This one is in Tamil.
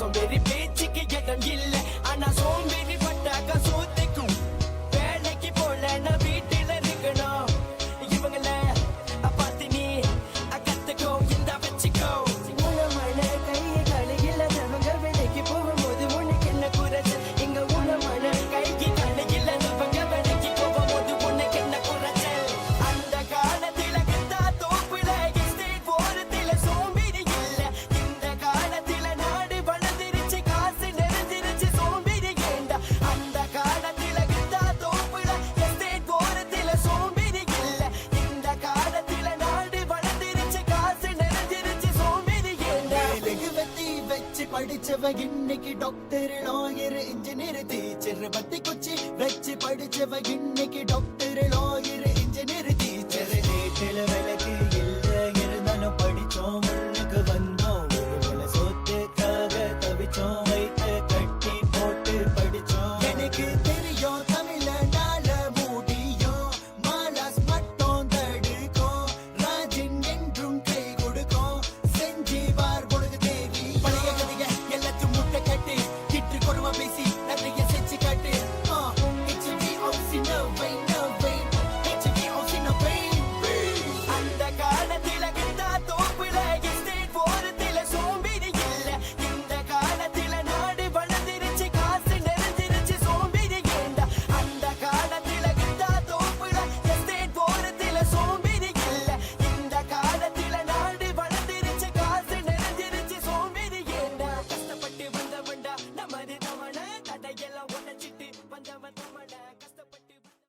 சோம்பேறி பேச்சுக்கு இடம் இல்ல ஆனா சோம்பேறி பட்டாக்க சூத்திக்கும் வேலைக்கு போலன்னா வீட்டில இருக்கணும் இவங்கள பார்த்து நீ கத்துக்கோ இந்த வச்சுக்கோ உணமான கையை கலையில அவங்க வேலைக்கு போகும்போது உனக்கு என்ன குறைச்சல் இங்க உணமான கைக்கு கலையில அவங்க வேலைக்கு போகும்போது உனக்கு என்ன குறைச்சல் அந்த காலத்துல கிட்டா தோப்புல எஸ்டேட் போறதுல சோம்பேறி இல்ல இந்த காலத்துல நாடு வளர்ந்துருச்சு காசு நிறைஞ்சிருச்சு சோம்பேறி ஏண்டா அந்த காலத்துல கிட்டா தோப்புல எஸ்டேட் போறதுல சோம்பேறி இல்ல இந்த காலத்துல நாடு வளர்ந்துருச்சு காசு நிறைஞ்சிருச்சு சோம்பேறி ஏண்டா வச்சு படிச்சவ இன்னைக்கு டாக்டர் லாயர் இன்ஜினியர் டீச்சர் பத்தி குச்சி வச்சு படிச்சவ இன்னைக்கு டாக்டர்